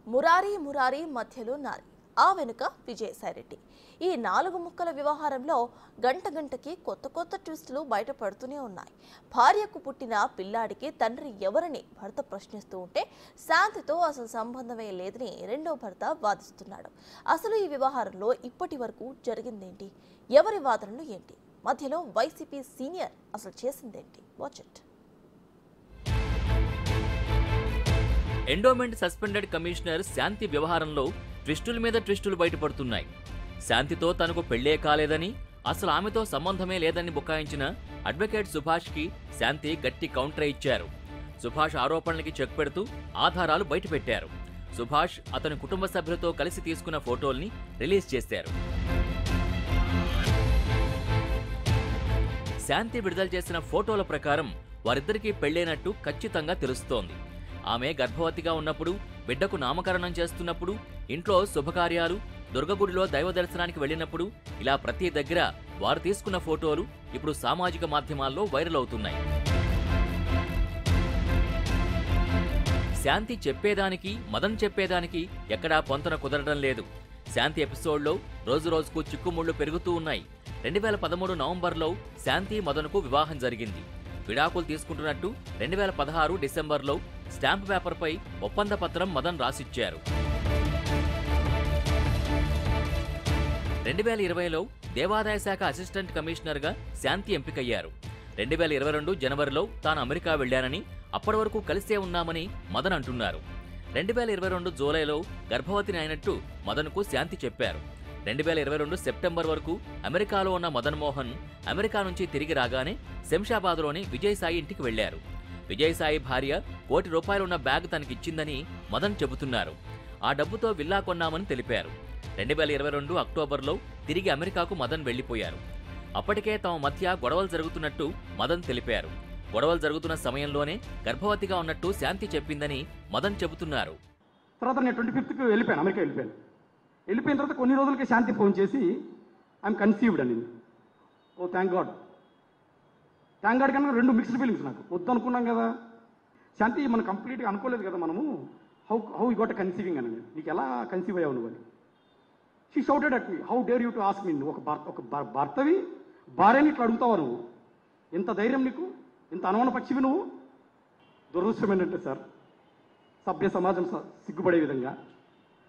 మురారి మురారి మధ్యలో నారి, ఆ వెనుక విజయసాయిరెడ్డి. ఈ 4 ముక్కల వ్యవహారంలో గంటకి కొత్త ట్విస్టులు బయటపడుతూనే ఉన్నాయి. భార్యకు పుట్టిన పిల్లాడికి తండ్రి ఎవరని భర్త ప్రశ్నిస్తూ ఉంటే శాంతితో అసలు సంబంధమే లేదని రెండో భర్త వాదిస్తున్నాడు. అసలు ఈ వ్యవహారంలో ఇప్పటి వరకు జరిగిందేంటి? ఎవరి వాదనలు ఏంటి? మధ్యలో వైసీపీ సీనియర్ అసలు చేసిందేంటి? Watch it. Endowment suspended commissioner Shanti వ్యవహారంలో ట్విస్టుల మీద ట్విస్టులు బయటపడుతున్నాయి. శాంతితో తనకు పెళ్లే కాలేదని, అసలు ఆమెతో సంబంధమే లేదని బుకాయించిన అడ్వకేట్ సుభాష్కి శాంతి గట్టి కౌంటర్ ఇచ్చారు. సుభాష్ ఆరోపణలకి చెక్ పెడుతూ ఆధారాలు బయటపెట్టారు. సుభాష్ అతని కుటుంబ సభ్యులతో కలిసి తీసుకున్న ఫోటోల్ని రిలీజ్ చేశారు. శాంతి విడుదల చేసిన ఫోటోల ప్రకారం వారిద్దరికీ పెళ్లైనట్టు ఖచ్చితంగా తెలుస్తోంది. ఆమె గర్భవతిగా ఉన్నప్పుడు, బిడ్డకు నామకరణం చేస్తున్నప్పుడు, ఇంట్లో శుభకార్యాలు, దుర్గగుడిలో దైవ దర్శనానికి వెళ్లినప్పుడు, ఇలా ప్రతి దగ్గర వారు తీసుకున్న ఫోటోలు ఇప్పుడు సామాజిక మాధ్యమాల్లో వైరల్ అవుతున్నాయి. శాంతి చెప్పేదానికి, మదన్ చెప్పేదానికి ఎక్కడా పొంతన కుదరడం లేదు. శాంతి ఎపిసోడ్లో రోజురోజుకు చిక్కుముళ్లు పెరుగుతూ ఉన్నాయి. 2013 నవంబర్లో శాంతి మదన్కు వివాహం జరిగింది. విడాకులు తీసుకుంటున్నట్టు 2016 డిసెంబర్లో స్టాంప్ పేపర్పై ఒప్పంద పత్రం మదన్ రాసిచ్చారు. 2020లో దేవాదాయ శాఖ అసిస్టెంట్ కమిషనర్గా శాంతి ఎంపికయ్యారు. 2022 జనవరిలో తాను అమెరికా వెళ్లానని, అప్పటి వరకు కలిసే ఉన్నామని మదన్ అంటున్నారు. 2022 జూలైలో గర్భవతిని అయినట్టు మదన్కు శాంతి చెప్పారు. 2022 సెప్టెంబర్ వరకు అమెరికాలో ఉన్న మదన్ మోహన్ అమెరికా నుంచి తిరిగి రాగానే శంషాబాద్లోని విజయసాయి ఇంటికి వెళ్లారు. విజయసాయి భార్య ₹1 కోటి ఉన్న బ్యాగ్ తనకిచ్చిందని మదన్ చెబుతున్నారు. ఆ డబ్బుతో విల్లా కొన్నామని తెలిపారు. 2022 అక్టోబర్లో తిరిగి అమెరికాకు మదన్ వెళ్లిపోయారు. అప్పటికే తమ మధ్య గొడవలు జరుగుతున్నట్టు మదన్ తెలిపారు. గొడవలు జరుగుతున్న సమయంలోనే గర్భవతిగా ఉన్నట్టు శాంతి చెప్పిందని మదన్ చెబుతున్నారు. తర్వాత నేను 25కి వెళ్ళిపోయాను, అమెరికా వెళ్ళిపోయాను. వెళ్ళిపోయిన తర్వాత కొన్ని రోజులకి శాంతి ఫోన్ చేసి ఐఎమ్ కన్సీవ్డ్ అని. ఓ థ్యాంక్ గాడ్ కన్నా 2 మిక్స్డ్ ఫీలింగ్స్. నాకు వద్దు అనుకున్నాం కదా శాంతి, మనం కంప్లీట్గా అనుకోలేదు కదా మనము. హౌ యూ గోట్ కన్సీవింగ్ అని. నీకు ఎలా కన్సీవ్ అయ్యావు నువ్వు అని. She shouted at me, how dare you to ask me. నువ్వు ఒక భర్తవి భార్యని ఇట్లా అడుగుతావా నువ్వు? ఎంత ధైర్యం నీకు? ఇంత అనుమాన పక్షివి నువ్వు? దురదృష్టం ఏంటంటే సార్, సభ్య సమాజం సిగ్గుపడే విధంగా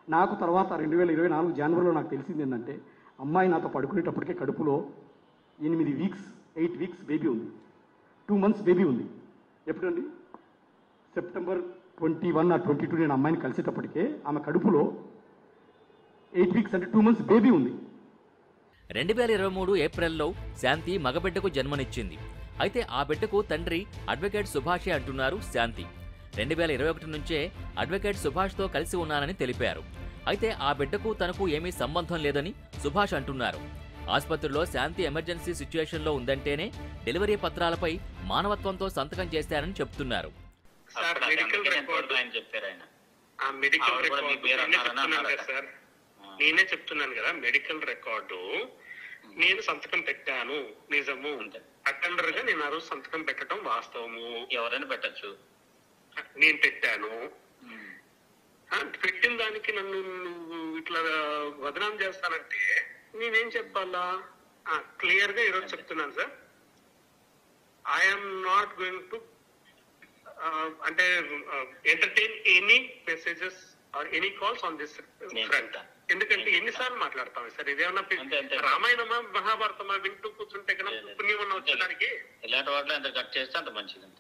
నాకు తర్వాత 2024 జనవరిలో నాకు తెలిసింది ఏంటంటే, అమ్మాయి నాతో పడుకునేటప్పటికే కడుపులో 8 వీక్స్ బేబీ ఉంది. 2 months బేబీ ఉంది. ఎప్పుడండి? సెప్టెంబర్ 21 or 22 నేను అమ్మాయిని కలిసేటప్పటికే ఆమె కడుపులో 8 వీక్స్ అంటే 2 months బేబీ ఉంది. 2023 ఏప్రిల్లో శాంతి మగబిడ్డకు జన్మనిచ్చింది. అయితే ఆ బిడ్డకు తండ్రి అడ్వకేట్ సుభాషే అంటున్నారు శాంతి. 2021 నుంచే అడ్వకేట్ సుభాష్తో కలిసి ఉన్నానని తెలిపారు. అయితే ఆ బిడ్డకు తనకు ఏమీ సంబంధం లేదని సుభాష్ అంటున్నారు. ఆసుపత్రిలో శాంతి ఎమర్జెన్సీ సిచ్యుయేషన్లో ఉందంటేనే డెలివరీ పత్రాలపై మానవత్వంతో సంతకం చేశారని చెప్తున్నారు. నేనే చెప్తున్నాను కదా, మెడికల్ రికార్డు నేను సంతకం పెట్టాను, నిజము. అటెండర్ గా నేను ఆ రోజు సంతకం పెట్టడం వాస్తవము. ఎవరైనా పెట్టచ్చు. నేను పెట్టాను. పెట్టిన దానికి నన్ను ఇట్లా బదనాం చేస్తానంటే నేనేం చెప్పాలా? క్లియర్ గా ఈరోజు చెప్తున్నాను sir, I'm not going to అంటే entertain any messages or any calls on this front. ఎందుకంటే ఎన్నిసార్లు మాట్లాడతాం సార్? ఇదేమన్నా రామాయణమా మహాభారతమా? వింటూ కూర్చుంటే కన్నా పుణ్యమన్నా వచ్చేదానికి ఇలాంటి వాటిలో ఎంత కట్ చేస్తే అంత మంచిది.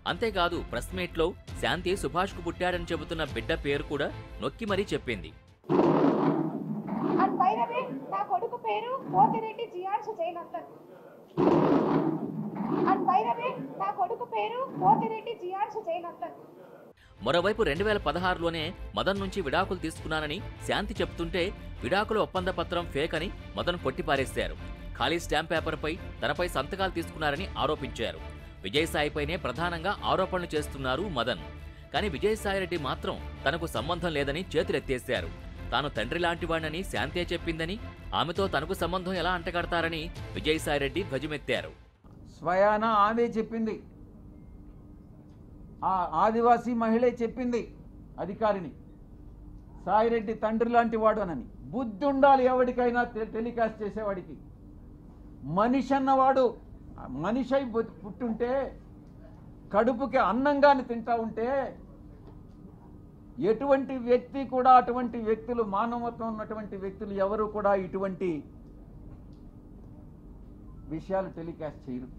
అంతేకాదు, ప్రెస్ మీట్ లో శాంతి సుభాష్ కు పుట్టాడని చెబుతున్న బిడ్డ పేరు కూడా నొక్కి మరీ చెప్పింది. మరోవైపు 2016లోనే మదన్ నుంచి విడాకులు తీసుకున్నానని శాంతి చెబుతుంటే విడాకుల ఒప్పంద పత్రం ఫేక్ అని మదన్ కొట్టిపారేశారు. ఖాళీ స్టాంప్ పేపర్పై తనపై సంతకాలు తీసుకున్నారని ఆరోపించారు. విజయసాయిపైనే ప్రధానంగా ఆరోపణలు చేస్తున్నారు మదన్. కానీ విజయసాయిరెడ్డి మాత్రం తనకు సంబంధం లేదని చేతులెత్తేశారు. తాను తండ్రి లాంటివాణ్ణని శాంతే చెప్పిందని, ఆమెతో తనకు సంబంధం ఎలా అంటగడతారని విజయసాయిరెడ్డి ధ్వజమెత్తారు. స్వయాన ఆమె చెప్పింది, ఆ ఆదివాసీ మహిళే చెప్పింది అధికారిని. సాయిరెడ్డి తండ్రి లాంటి వాడు అనని. బుద్ధి ఉండాలి ఎవరికైనా టెలికాస్ట్ చేసేవాడికి. మనిషి అన్నవాడు మనిషి అయి పుట్టుంటే, కడుపుకి అన్నంగాని తింటా ఉంటే, ఎటువంటి వ్యక్తి కూడా, అటువంటి వ్యక్తులు, మానవత్వం ఉన్నటువంటి వ్యక్తులు ఎవరు కూడా ఇటువంటి విషయాలు టెలికాస్ట్ చేయరు.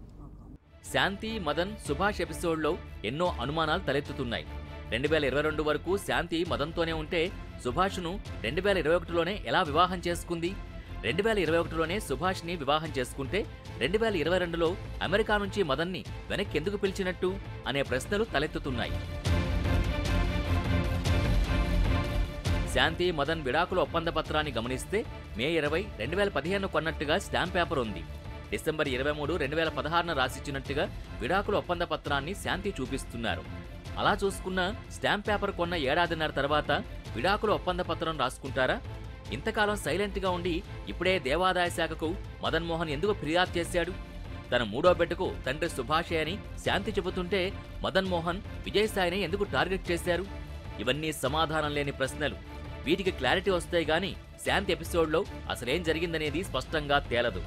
శాంతి, మదన్, సుభాష్ ఎపిసోడ్లో ఎన్నో అనుమానాలు తలెత్తుతున్నాయి. 2022 వరకు శాంతి మదన్తోనే ఉంటే సుభాష్ను 2021లోనే ఎలా వివాహం చేసుకుంది? 2021లోనే సుభాష్ని వివాహం చేసుకుంటే 2022లో అమెరికా నుంచి మదన్ని వెనక్కి ఎందుకు పిలిచినట్టు అనే ప్రశ్నలు తలెత్తుతున్నాయి. శాంతి, మదన్ విడాకుల ఒప్పంద పత్రాన్ని గమనిస్తే మే 20, 2015 కొన్నట్టుగా స్టాంప్ పేపర్ ఉంది. డిసెంబర్ 23, 2016 రాసిచ్చినట్టుగా విడాకుల ఒప్పంద పత్రాన్ని శాంతి చూపిస్తున్నారు. అలా చూసుకున్న స్టాంప్ పేపర్ కొన్న ఏడాదిన్నర తర్వాత విడాకుల ఒప్పంద పత్రం రాసుకుంటారా? ఇంతకాలం సైలెంట్గా ఉండి ఇప్పుడే దేవాదాయ శాఖకు మదన్ మోహన్ ఎందుకు ఫిర్యాదు చేశాడు? తన మూడో బిడ్డకు తండ్రి సుభాషే అని శాంతి చెబుతుంటే మదన్ మోహన్ విజయసాయిని ఎందుకు టార్గెట్ చేశారు? ఇవన్నీ సమాధానం లేని ప్రశ్నలు. వీటికి క్లారిటీ వస్తాయి గానీ శాంతి ఎపిసోడ్లో అసలేం జరిగిందనేది స్పష్టంగా తేలదు.